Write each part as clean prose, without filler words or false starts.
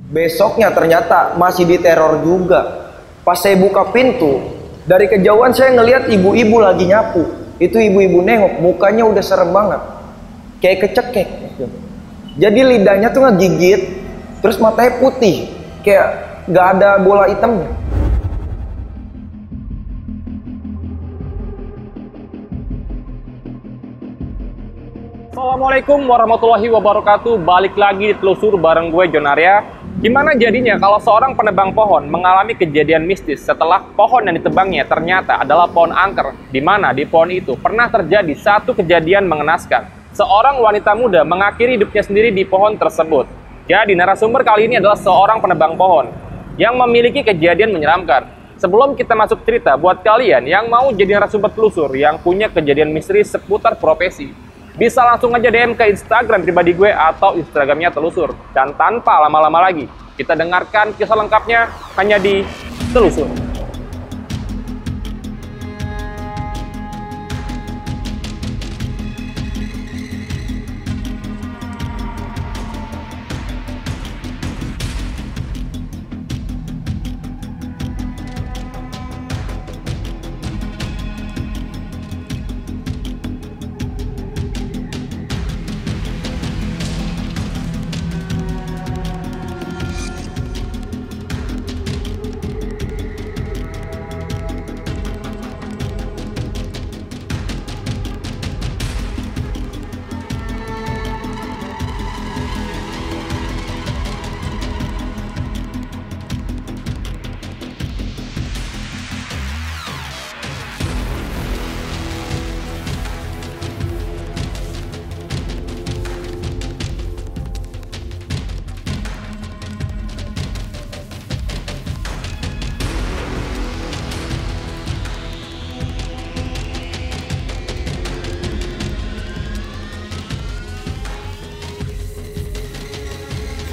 Besoknya ternyata masih diteror juga. Pas saya buka pintu, dari kejauhan saya ngelihat ibu-ibu lagi nyapu. Itu ibu-ibu nengok, mukanya udah serem banget, kayak kecekek. Jadi lidahnya tuh ngegigit, terus matanya putih, kayak gak ada bola hitamnya. Assalamualaikum warahmatullahi wabarakatuh. Balik lagi di Telusur bareng gue John Arya. Gimana jadinya kalau seorang penebang pohon mengalami kejadian mistis setelah pohon yang ditebangnya ternyata adalah pohon angker, di mana di pohon itu pernah terjadi satu kejadian mengenaskan. Seorang wanita muda mengakhiri hidupnya sendiri di pohon tersebut. Jadi narasumber kali ini adalah seorang penebang pohon yang memiliki kejadian menyeramkan. Sebelum kita masuk cerita, buat kalian yang mau jadi narasumber Telusur yang punya kejadian misteri seputar profesi, bisa langsung aja DM ke Instagram pribadi gue atau Instagramnya Telusur. Dan tanpa lama-lama lagi, kita dengarkan kisah lengkapnya hanya di Telusur.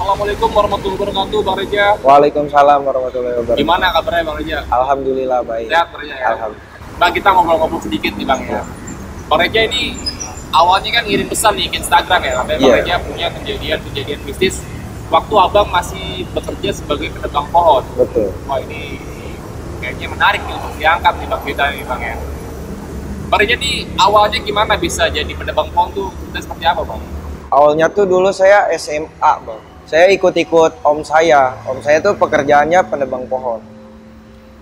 Assalamualaikum warahmatullahi wabarakatuh, Bang Reja. Waalaikumsalam warahmatullahi wabarakatuh. Gimana kabarnya Bang Reja? Alhamdulillah baik. Sehat Bang Reja ya? Alhamdulillah. Bang, kita ngobrol-ngobrol sedikit nih Bang ya. Bang Reja ini awalnya kan ngirim pesan nih ke Instagram ya, katanya Bang Reja punya kejadian mistis waktu Abang masih bekerja sebagai penebang pohon. Betul. Wah, ini kayaknya menarik nih untuk diangkat nih Bang, ceritanya nih Bang ya. Bang Reja nih awalnya gimana bisa jadi penebang pohon tuh, dan seperti apa Bang? Awalnya tuh dulu saya SMA, Bang. Saya ikut-ikut om saya. Om saya tuh pekerjaannya penebang pohon.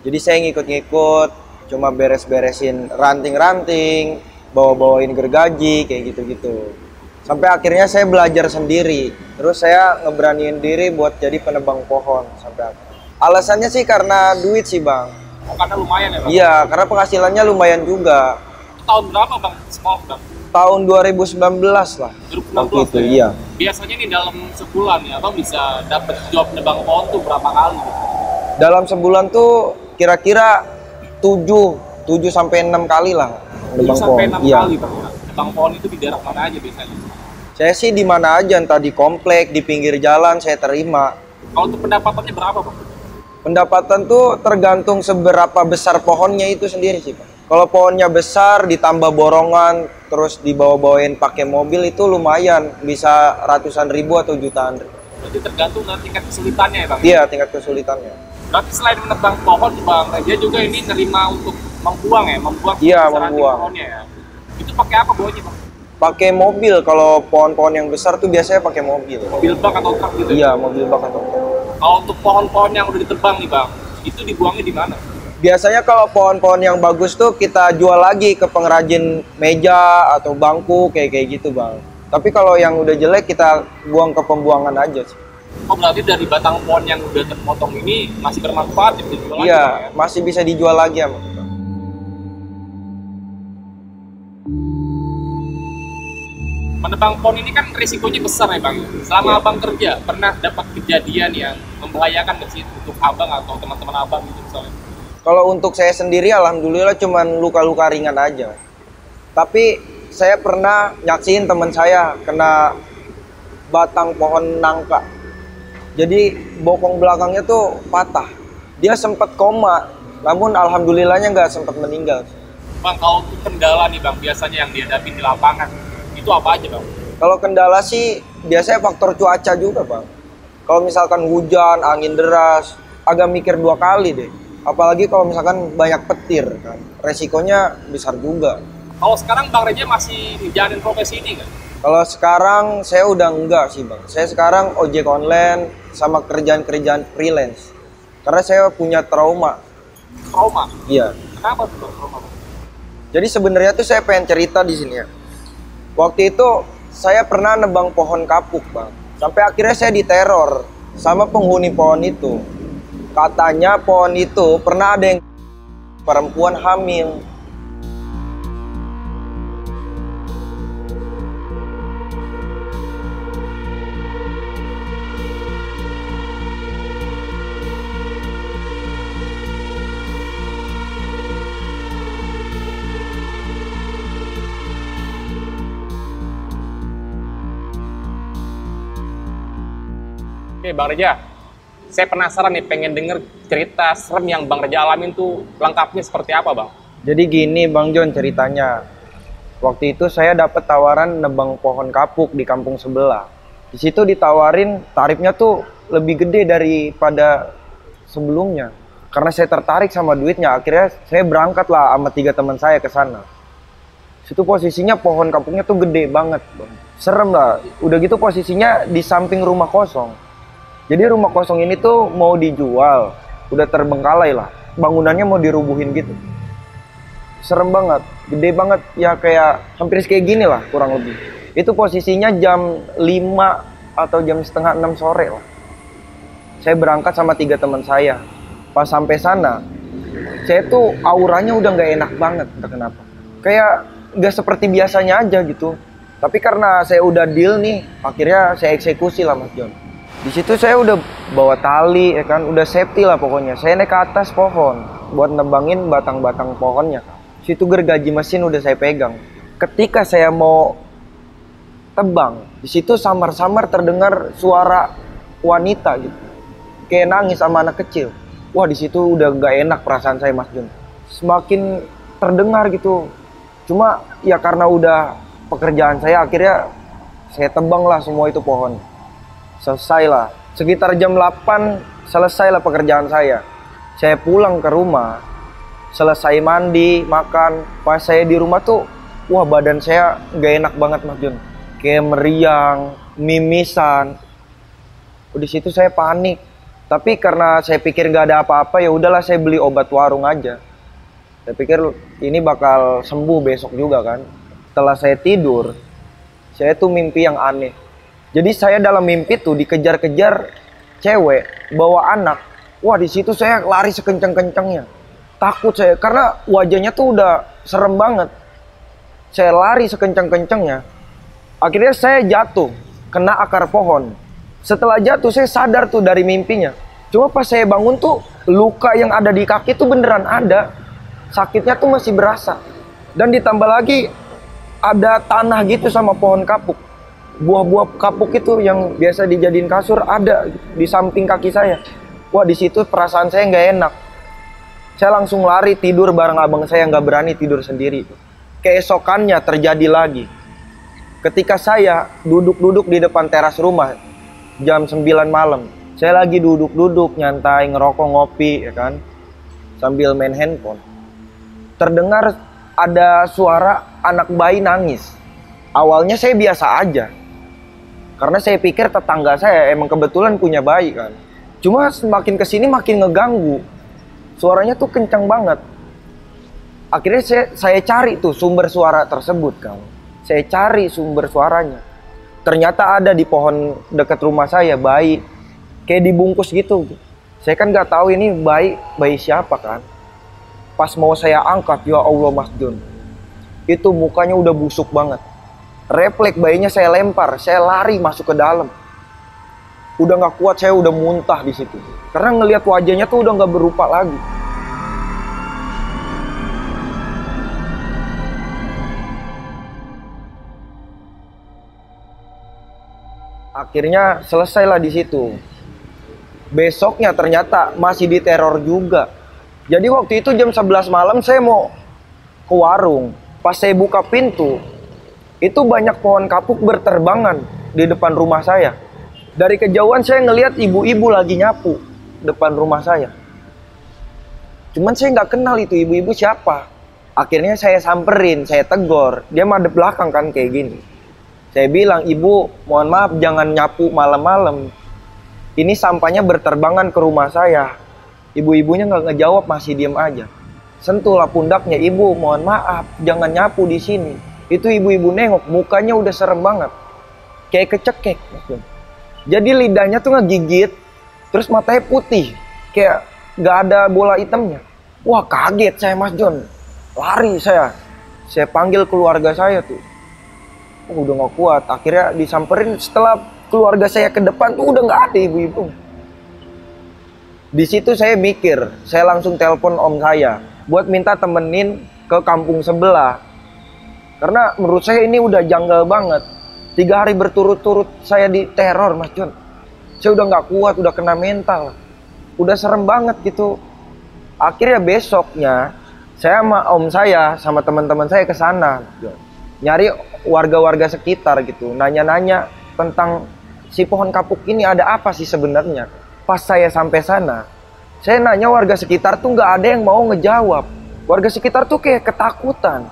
Jadi saya ngikut-ngikut, cuma beres-beresin ranting-ranting, bawa-bawain gergaji, kayak gitu-gitu. Sampai akhirnya saya belajar sendiri. Terus saya ngeberaniin diri buat jadi penebang pohon sampai akhirnya. Alasannya sih karena duit sih, Bang. Oh, karena lumayan ya Bang? Iya, karena penghasilannya lumayan juga. Tahun berapa Bang sekolah Bang? Tahun 2019 lah. 2016 waktu itu, ya? iya. Biasanya nih dalam sebulan ya, Abang bisa dapat job nebang pohon tuh berapa kali? Dalam sebulan tuh kira-kira 7 sampai 6 kali lah 7 sampai 6 Iya. kali Bang ya? Nebang pohon itu di daerah mana aja biasanya? Saya sih di mana aja, entah di komplek, di pinggir jalan saya terima. Kalau untuk pendapatannya berapa Bang? Pendapatan tuh tergantung seberapa besar pohonnya itu sendiri sih, Pak. Kalau pohonnya besar ditambah borongan terus dibawa-bawain pakai mobil itu lumayan, bisa ratusan ribu atau jutaan ribu. Berarti tergantung dari tingkat kesulitannya ya Bang? Iya, tingkat kesulitannya. Berarti selain menebang pohon Bang, dia juga ini nerima untuk membuang ya? Membuang Iya, besaran membuang. pohonnya ya? Itu pakai apa buahnya Bang? Pakai mobil, kalau pohon-pohon yang besar tuh biasanya pakai mobil. Mobil bak atau truk gitu? Iya, mobil bak atau truk. Kalau untuk pohon-pohon yang udah ditebang nih Bang, itu dibuangnya di mana? Biasanya kalau pohon-pohon yang bagus tuh kita jual lagi ke pengrajin meja atau bangku kayak gitu, Bang. Tapi kalau yang udah jelek kita buang ke pembuangan aja sih. Oh, berarti dari batang pohon yang udah terpotong ini masih bermanfaat ya, bisa dijual lagi Iya, Bang, ya? masih bisa dijual lagi sama kita. Menebang pohon ini kan risikonya besar ya Bang. Selama Iya. Abang kerja, pernah dapat kejadian yang membahayakan nggak sih untuk Abang atau teman-teman Abang gitu misalnya? Kalau untuk saya sendiri alhamdulillah cuman luka-luka ringan aja. Tapi saya pernah nyaksiin teman saya kena batang pohon nangka. Jadi bokong belakangnya tuh patah. Dia sempat koma, namun alhamdulillahnya nggak sempat meninggal. Bang, kalau untuk kendala nih Bang, biasanya yang dihadapi di lapangan, itu apa aja Bang? Kalau kendala sih biasanya faktor cuaca juga, Bang. Kalau misalkan hujan, angin deras, agak mikir 2 kali deh. Apalagi kalau misalkan banyak petir kan, resikonya besar juga. Kalau sekarang Bang Reja masih ngejalanin profesi ini nggak? Kalau sekarang saya udah enggak sih bang. Saya sekarang ojek online sama kerjaan-kerjaan freelance. Karena saya punya trauma. Trauma? Iya. Kenapa tuh Bang, trauma? Jadi sebenarnya tuh saya pengen cerita di sini ya. Waktu itu saya pernah nebang pohon kapuk bang. Sampai akhirnya saya diteror sama penghuni pohon itu. Katanya pohon itu pernah ada yang perempuan hamil. Oke Bang Reja, saya penasaran nih pengen denger cerita serem yang Bang Reja alamin tuh lengkapnya seperti apa Bang? Jadi gini Bang John ceritanya. Waktu itu saya dapat tawaran nebang pohon kapuk di kampung sebelah. Di situ ditawarin tarifnya tuh lebih gede daripada sebelumnya. Karena saya tertarik sama duitnya, akhirnya saya berangkat lah sama 3 teman saya ke sana. Situ posisinya pohon kapuknya tuh gede banget, Bang. Serem lah. Udah gitu posisinya di samping rumah kosong. Jadi rumah kosong ini tuh mau dijual, udah terbengkalai lah. Bangunannya mau dirubuhin gitu. Serem banget, gede banget, ya kayak hampir kayak gini lah kurang lebih. Itu posisinya jam 5 atau jam setengah 6 sore lah. Saya berangkat sama 3 teman saya. Pas sampai sana, saya tuh auranya udah nggak enak banget, entah kenapa. Kayak nggak seperti biasanya aja gitu. Tapi karena saya udah deal nih, akhirnya saya eksekusi lah Mas John. Di situ saya udah bawa tali, ya kan, udah safety lah pokoknya. Saya naik ke atas pohon buat nebangin batang-batang pohonnya. Situ gergaji mesin udah saya pegang. Ketika saya mau tebang, di situ samar-samar terdengar suara wanita gitu, kayak nangis sama anak kecil. Wah di situ udah gak enak perasaan saya Mas Jun. Semakin terdengar gitu. Cuma ya karena udah pekerjaan saya, akhirnya saya tebang lah semua itu pohon. Selesai lah. Sekitar jam 8 selesai lah pekerjaan saya. Saya pulang ke rumah, selesai mandi, makan. Pas saya di rumah tuh, wah badan saya gak enak banget Mas Jun. Kayak meriang, mimisan. Di situ saya panik. Tapi karena saya pikir gak ada apa-apa, ya udahlah saya beli obat warung aja. Saya pikir ini bakal sembuh besok juga kan. Setelah saya tidur, saya tuh mimpi yang aneh. Jadi saya dalam mimpi tuh dikejar-kejar cewek bawa anak. Wah di situ saya lari sekencang-kencangnya. Takut saya karena wajahnya tuh udah serem banget. Saya lari sekencang-kencangnya. Akhirnya saya jatuh kena akar pohon. Setelah jatuh saya sadar tuh dari mimpinya. Cuma pas saya bangun tuh luka yang ada di kaki tuh beneran ada. Sakitnya tuh masih berasa. Dan ditambah lagi ada tanah gitu sama pohon kapuk. Buah-buah kapuk itu yang biasa dijadiin kasur ada di samping kaki saya. Wah di situ perasaan saya nggak enak. Saya langsung lari tidur bareng abang saya, nggak berani tidur sendiri. Keesokannya terjadi lagi. Ketika saya duduk-duduk di depan teras rumah jam 9 malam. Saya lagi duduk-duduk nyantai ngerokok ngopi ya kan. Sambil main handphone. Terdengar ada suara anak bayi nangis. Awalnya saya biasa aja. Karena saya pikir tetangga saya emang kebetulan punya bayi kan. Cuma semakin kesini makin ngeganggu. Suaranya tuh kencang banget. Akhirnya saya cari tuh sumber suara tersebut kan. Saya cari sumber suaranya. Ternyata ada di pohon dekat rumah saya bayi. Kayak dibungkus gitu. Saya kan gak tahu ini bayi siapa kan. Pas mau saya angkat, ya Allah Mas Jun. Itu mukanya udah busuk banget. Refleks bayinya saya lempar, saya lari masuk ke dalam. Udah nggak kuat, saya udah muntah di situ. Karena ngelihat wajahnya tuh udah nggak berupa lagi. Akhirnya selesailah di situ. Besoknya ternyata masih diteror juga. Jadi waktu itu jam 11 malam saya mau ke warung. Pas saya buka pintu, itu banyak pohon kapuk berterbangan di depan rumah saya. Dari kejauhan saya ngelihat ibu-ibu lagi nyapu depan rumah saya. Cuman saya nggak kenal itu ibu-ibu siapa. Akhirnya saya samperin, saya tegur. Dia madep belakang kan kayak gini. Saya bilang, ibu mohon maaf jangan nyapu malam-malam. Ini sampahnya berterbangan ke rumah saya. Ibu-ibunya nggak ngejawab, masih diem aja. Sentuhlah pundaknya, ibu mohon maaf jangan nyapu di sini. Itu ibu-ibu nengok, mukanya udah serem banget. Kayak kecekek. Jadi lidahnya tuh ngegigit, terus matanya putih. Kayak nggak ada bola hitamnya. Wah kaget saya Mas John. Lari saya panggil keluarga saya tuh. Udah nggak kuat, akhirnya disamperin. Setelah keluarga saya ke depan tuh udah nggak ada ibu-ibu. Di situ saya mikir, saya langsung telepon om saya buat minta temenin ke kampung sebelah. Karena menurut saya ini udah janggal banget. 3 hari berturut-turut saya diteror Mas John. Saya udah nggak kuat, udah kena mental, udah serem banget gitu. Akhirnya besoknya saya sama om saya sama teman-teman saya ke sana, nyari warga-warga sekitar gitu, nanya-nanya tentang si pohon kapuk ini ada apa sih sebenarnya. Pas saya sampai sana, saya nanya warga sekitar tuh nggak ada yang mau ngejawab. Warga sekitar tuh kayak ketakutan.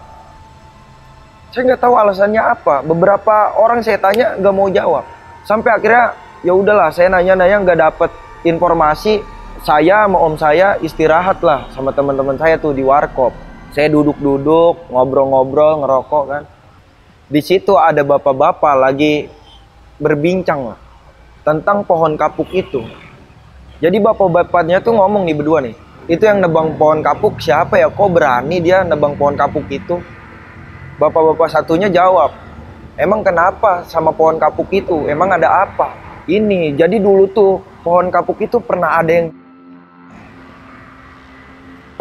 Saya nggak tahu alasannya apa. Beberapa orang saya tanya nggak mau jawab. Sampai akhirnya ya udahlah, saya nanya-nanya nggak dapet informasi. Saya sama om saya istirahat lah sama teman-teman saya tuh di warkop. Saya duduk-duduk, ngobrol-ngobrol, ngerokok kan. Di situ ada bapak-bapak lagi berbincang lah tentang pohon kapuk itu. Jadi bapak-bapaknya tuh ngomong nih berdua nih, itu yang nebang pohon kapuk siapa ya? Kok berani dia nebang pohon kapuk itu? Bapak-bapak satunya jawab, emang kenapa sama pohon kapuk itu? Emang ada apa? Ini, jadi dulu tuh pohon kapuk itu pernah ada yang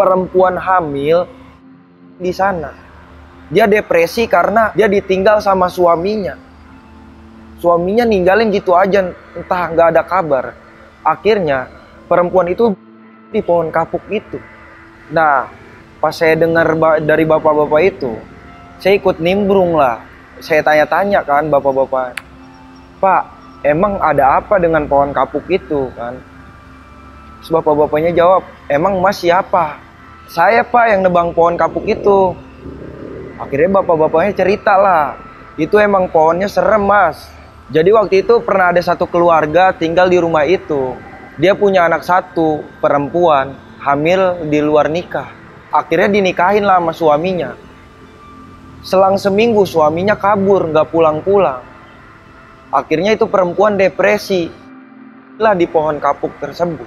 perempuan hamil di sana. Dia depresi karena dia ditinggal sama suaminya. Suaminya ninggalin gitu aja, entah nggak ada kabar. Akhirnya perempuan itu di pohon kapuk itu. Nah, pas saya dengar dari bapak-bapak itu, saya ikut nimbrung lah. Saya tanya-tanya kan bapak-bapak, Pak, emang ada apa dengan pohon kapuk itu kan? Terus bapak-bapaknya jawab, emang mas siapa? Saya Pak yang nebang pohon kapuk itu. Akhirnya bapak-bapaknya cerita lah, itu emang pohonnya serem mas. Jadi waktu itu pernah ada satu keluarga tinggal di rumah itu. Dia punya anak satu, perempuan, hamil di luar nikah. Akhirnya dinikahin lah sama suaminya. Selang seminggu suaminya kabur, gak pulang-pulang. Akhirnya itu perempuan depresi lah di pohon kapuk tersebut.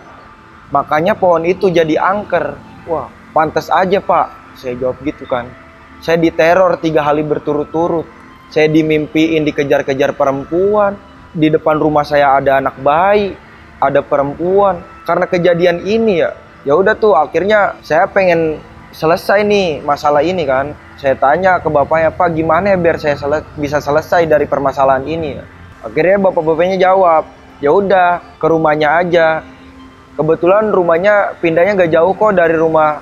Makanya pohon itu jadi angker. Wah, pantas aja Pak, saya jawab gitu kan. Saya diteror 3 hari berturut-turut. Saya dimimpiin dikejar-kejar perempuan. Di depan rumah saya ada anak bayi, ada perempuan. Karena kejadian ini ya udah tuh akhirnya saya pengen selesai nih masalah ini kan. Saya tanya ke bapaknya, Pak gimana ya biar saya bisa selesai dari permasalahan ini ya. Akhirnya bapak-bapaknya jawab, ya udah ke rumahnya aja. Kebetulan rumahnya pindahnya gak jauh kok dari rumah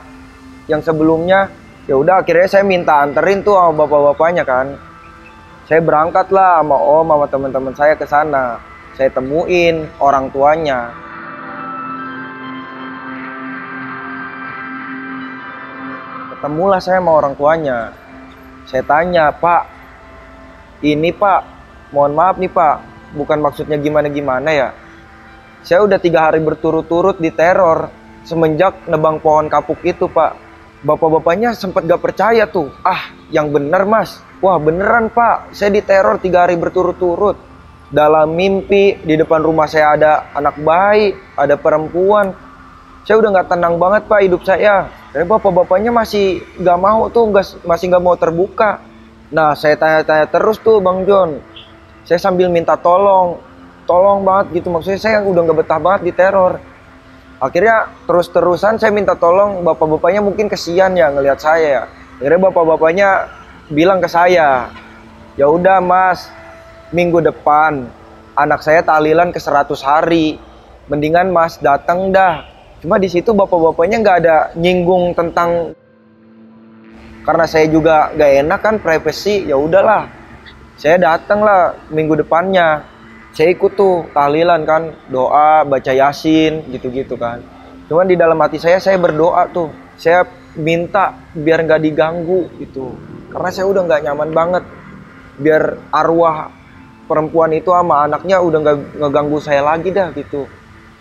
yang sebelumnya. Ya udah akhirnya saya minta anterin tuh sama bapak-bapaknya kan. Saya berangkat lah sama om sama teman-teman saya ke sana. Saya temuin orang tuanya. Ketemulah saya sama orang tuanya. Saya tanya, Pak, ini Pak, mohon maaf nih Pak, bukan maksudnya gimana-gimana ya. Saya udah 3 hari berturut-turut diteror semenjak nebang pohon kapuk itu Pak. Bapak-bapaknya sempat gak percaya tuh. Ah, yang bener mas. Wah beneran Pak, saya diteror 3 hari berturut-turut. Dalam mimpi, di depan rumah saya ada anak bayi, ada perempuan. Saya udah gak tenang banget Pak hidup saya. Tapi bapak-bapaknya masih gak mau tuh, masih gak mau terbuka. Nah, saya tanya-tanya terus tuh Bang John. Saya sambil minta tolong banget gitu. Maksudnya saya udah gak betah banget diteror. Akhirnya terus-terusan saya minta tolong, bapak-bapaknya mungkin kesian ya ngelihat saya ya. Akhirnya bapak-bapaknya bilang ke saya, ya udah mas, minggu depan anak saya tahlilan ke 100 hari, mendingan mas datang dah. Cuma di situ bapak-bapaknya nggak ada nyinggung tentang, karena saya juga nggak enak kan privacy, ya udahlah, saya datang lah minggu depannya. saya ikut tuh tahlilan kan, doa, baca yasin, gitu-gitu kan. Cuman di dalam hati saya berdoa tuh, saya minta biar nggak diganggu gitu. Karena saya udah nggak nyaman banget, biar arwah perempuan itu sama anaknya udah nggak ngeganggu saya lagi dah gitu.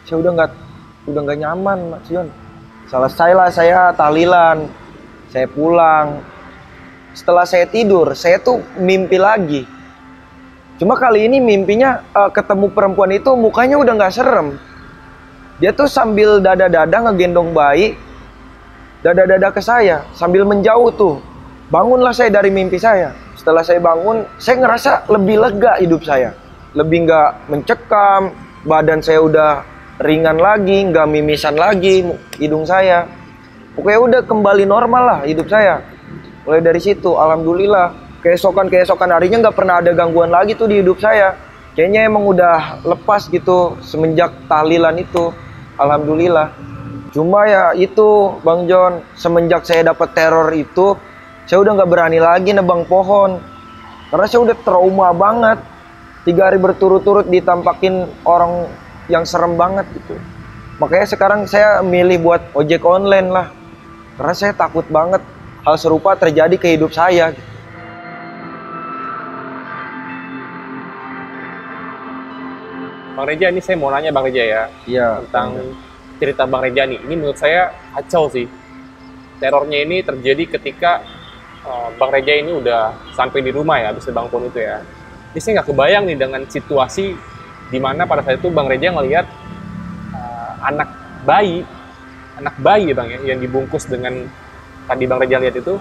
Saya udah nggak nyaman, Mas Yon. Selesailah saya tahlilan, saya pulang. Setelah saya tidur, saya tuh mimpi lagi. Cuma kali ini mimpinya ketemu perempuan itu mukanya udah nggak serem. Dia tuh sambil dada-dada ngegendong bayi, dada-dada ke saya sambil menjauh tuh. Bangunlah saya dari mimpi saya. Setelah saya bangun, saya ngerasa lebih lega hidup saya. Lebih nggak mencekam, badan saya udah ringan lagi, nggak mimisan lagi hidung saya. Pokoknya udah kembali normal lah hidup saya. Mulai dari situ, alhamdulillah. Keesokan harinya nggak pernah ada gangguan lagi tuh di hidup saya. Kayaknya emang udah lepas gitu semenjak tahlilan itu. Alhamdulillah. Cuma ya itu Bang John, semenjak saya dapat teror itu, saya udah nggak berani lagi nebang pohon. Karena saya udah trauma banget. 3 hari berturut-turut ditampakin orang yang serem banget gitu. Makanya sekarang saya milih buat ojek online lah. Karena saya takut banget hal serupa terjadi ke hidup saya. Bang Reja, ini saya mau nanya Bang Reja ya, Iya, tentang cerita Bang Reja nih. Ini menurut saya kacau sih. Terornya ini terjadi ketika Bang Reja ini udah sampai di rumah ya, habis nebang pohon itu ya. Ini saya nggak kebayang nih dengan situasi di mana pada saat itu Bang Reja ngelihat anak bayi ya Bang ya, yang dibungkus dengan tadi Bang Reja lihat itu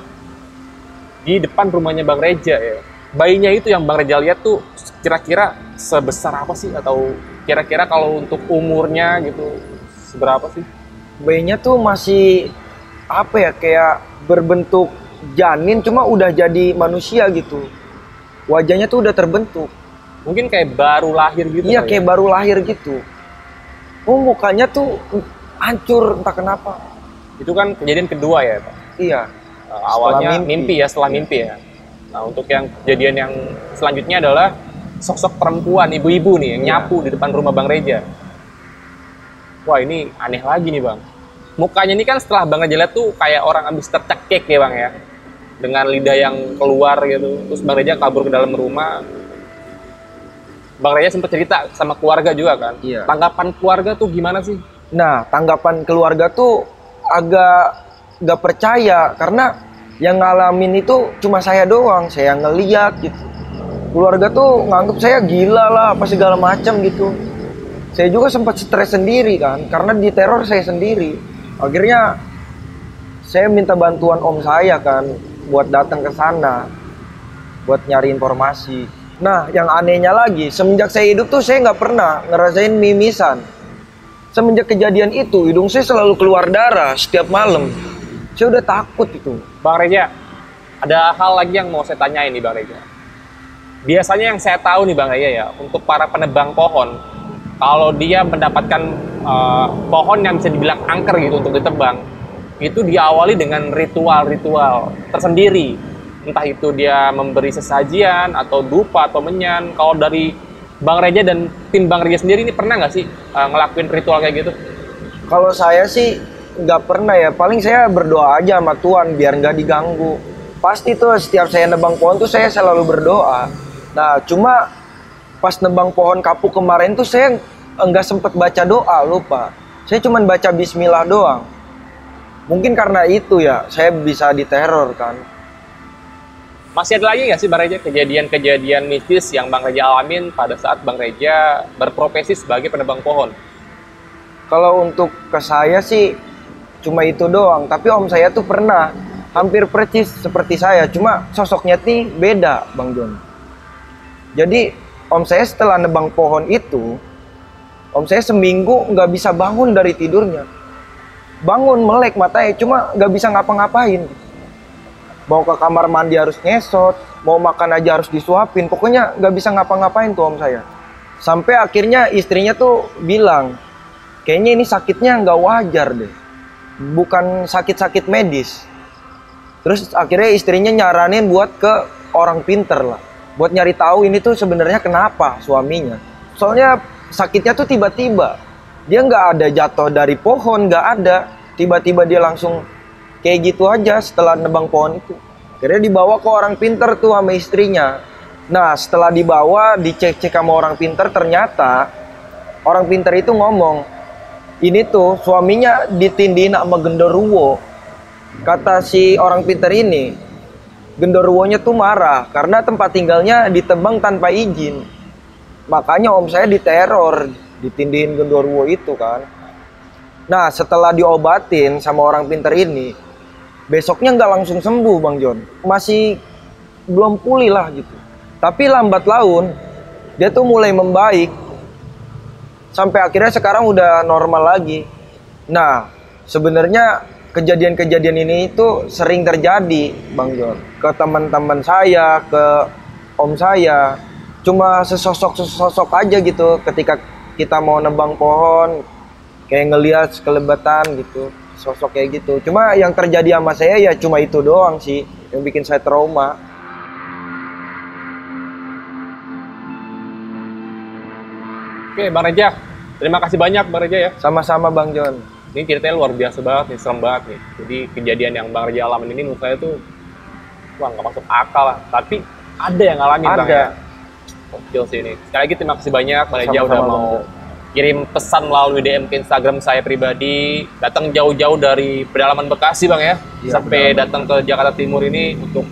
di depan rumahnya Bang Reja ya. Bayinya itu yang Bang Reja lihat tuh kira-kira sebesar apa sih, atau kira-kira kalau untuk umurnya gitu seberapa sih? bayinya tuh masih apa ya, kayak berbentuk janin cuma udah jadi manusia gitu. Wajahnya tuh udah terbentuk. Mungkin kayak baru lahir gitu. Iya, kayak baru lahir gitu. Oh, mukanya tuh hancur entah kenapa. Itu kan kejadian kedua ya Pak? Iya. Awalnya mimpi ya, setelah mimpi ya. Nah, untuk yang kejadian yang selanjutnya adalah sosok perempuan, ibu-ibu nih yang nyapu di depan rumah Bang Reja. Wah, ini aneh lagi nih Bang. Mukanya ini kan setelah Bang Reja lihat tuh kayak orang habis tercekik ya Bang ya. Dengan lidah yang keluar gitu. Terus Bang Reja kabur ke dalam rumah. Bang Reja sempat cerita sama keluarga juga kan. Iya. Tanggapan keluarga tuh gimana sih? Nah, tanggapan keluarga tuh agak gak percaya karena yang ngalamin itu cuma saya doang, saya ngeliat gitu. Keluarga tuh nganggep saya gila lah, apa segala macam gitu. Saya juga sempat stres sendiri kan, karena diteror saya sendiri. Akhirnya saya minta bantuan om saya kan, buat datang ke sana, buat nyari informasi. Nah, yang anehnya lagi, semenjak saya hidup tuh saya nggak pernah ngerasain mimisan. Semenjak kejadian itu, hidung saya selalu keluar darah setiap malam. Saya udah takut itu. Bang Reja, ada hal lagi yang mau saya tanyain nih Bang Reja. Biasanya yang saya tahu nih Bang Reja ya, untuk para penebang pohon, kalau dia mendapatkan pohon yang bisa dibilang angker gitu untuk ditebang, itu diawali dengan ritual-ritual tersendiri. Entah itu dia memberi sesajian, atau dupa, atau menyan. Kalau dari Bang Reja dan tim Bang Reja sendiri ini pernah nggak sih ngelakuin ritual kayak gitu? Kalau saya sih nggak pernah ya, paling saya berdoa aja sama Tuhan biar nggak diganggu. Pasti tuh setiap saya nebang pohon tuh saya selalu berdoa. Nah, cuma pas nebang pohon kapuk kemarin tuh saya nggak sempet baca doa, lupa. Saya cuma baca bismillah doang. Mungkin karena itu ya saya bisa diteror kan. Masih ada lagi nggak sih Bang Reja kejadian-kejadian mistis yang Bang Reja alamin pada saat Bang Reja berprofesi sebagai penebang pohon? Kalau untuk ke saya sih cuma itu doang, tapi om saya tuh pernah hampir persis seperti saya, cuma sosoknya nih beda Bang John. Jadi om saya setelah nebang pohon itu, om saya seminggu nggak bisa bangun dari tidurnya. Bangun melek matanya, cuma nggak bisa ngapa-ngapain. Mau ke kamar mandi harus ngesot, mau makan aja harus disuapin, pokoknya nggak bisa ngapa-ngapain tuh om saya. Sampai akhirnya istrinya tuh bilang, kayaknya ini sakitnya nggak wajar deh, bukan sakit-sakit medis. Terus akhirnya istrinya nyaranin buat ke orang pinter lah, buat nyari tahu ini tuh sebenarnya kenapa suaminya. Soalnya sakitnya tuh tiba-tiba. Dia nggak ada jatuh dari pohon, nggak ada. Tiba-tiba dia langsung kayak gitu aja setelah nebang pohon itu. Akhirnya dibawa ke orang pinter tuh sama istrinya. Nah, setelah dibawa, dicek-cek sama orang pinter, ternyata orang pinter itu ngomong, ini tuh suaminya ditindihin sama genderuwo. Kata si orang pinter ini, genderuwonya tuh marah karena tempat tinggalnya ditebang tanpa izin. Makanya om saya diteror, ditindihin genderuwo itu kan. Nah, setelah diobatin sama orang pinter ini, besoknya nggak langsung sembuh Bang John. Masih belum pulih lah gitu. Tapi lambat laun, dia tuh mulai membaik. Sampai akhirnya sekarang udah normal lagi. Nah, sebenarnya kejadian-kejadian ini itu sering terjadi Bang John. Ke teman-teman saya, ke om saya. Cuma sesosok aja gitu ketika kita mau nebang pohon. Kayak ngelihat kelebatan gitu. Sosok kayak gitu. Cuma yang terjadi sama saya ya cuma itu doang sih. Yang bikin saya trauma. Oke, Bang Reja. Terima kasih banyak, Bang Reja ya. Sama-sama Bang John. Ini ceritanya luar biasa banget nih, serem banget nih. Jadi kejadian yang Bang Reja alamin ini menurut saya tuh, wah nggak masuk akal lah. Tapi ada yang ngalamin Bang ya. Gokil sih ini. Sekali lagi terima kasih banyak, Bang Reja udah mau kirim pesan melalui DM ke Instagram saya pribadi. Datang jauh-jauh dari pedalaman Bekasi Bang ya. Sampai datang ke Jakarta Timur ini untuk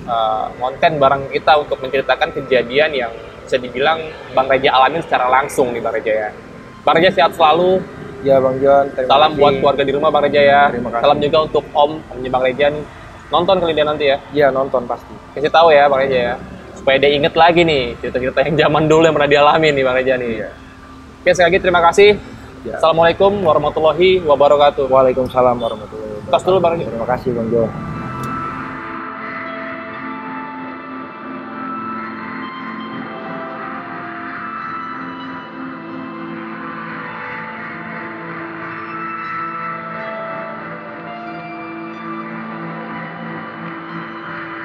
konten bareng kita untuk menceritakan kejadian yang bisa dibilang Bang Reja alamin secara langsung nih Bang Reja ya. Bang Reja sehat selalu. Ya Bang John, salam buat keluarga di rumah Bang Reja ya. Salam juga untuk omnya Bang Reja nih. Nonton kali dia nanti ya. Iya nonton pasti. Kasih tahu ya Bang Reja ya. Supaya dia inget lagi nih cerita-cerita yang zaman dulu yang pernah dialami nih Bang Reja nih. Iya. Oke sekali lagi terima kasih. Ya. Assalamualaikum warahmatullahi wabarakatuh. Waalaikumsalam warahmatullahi wabarakatuh. Tos dulu Bang Reja. Terima kasih Bang John.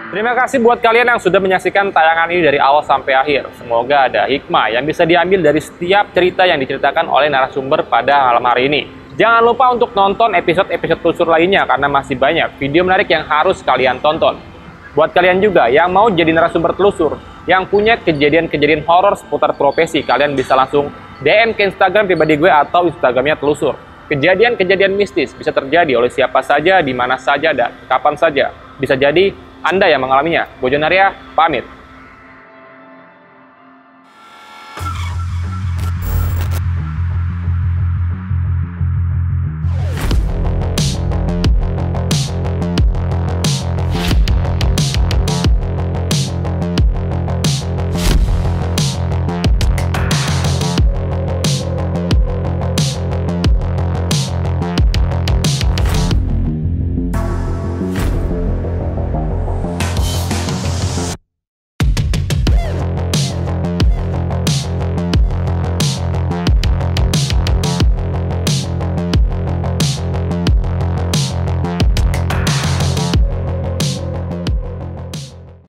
Terima kasih buat kalian yang sudah menyaksikan tayangan ini dari awal sampai akhir. Semoga ada hikmah yang bisa diambil dari setiap cerita yang diceritakan oleh narasumber pada malam hari ini. Jangan lupa untuk nonton episode-episode telusur lainnya karena masih banyak video menarik yang harus kalian tonton. Buat kalian juga yang mau jadi narasumber telusur, yang punya kejadian-kejadian horor seputar profesi, kalian bisa langsung DM ke Instagram pribadi gue atau Instagramnya telusur. Kejadian-kejadian mistis bisa terjadi oleh siapa saja, di mana saja, dan kapan saja. Bisa jadi Anda yang mengalaminya. Gue John Arya, pamit.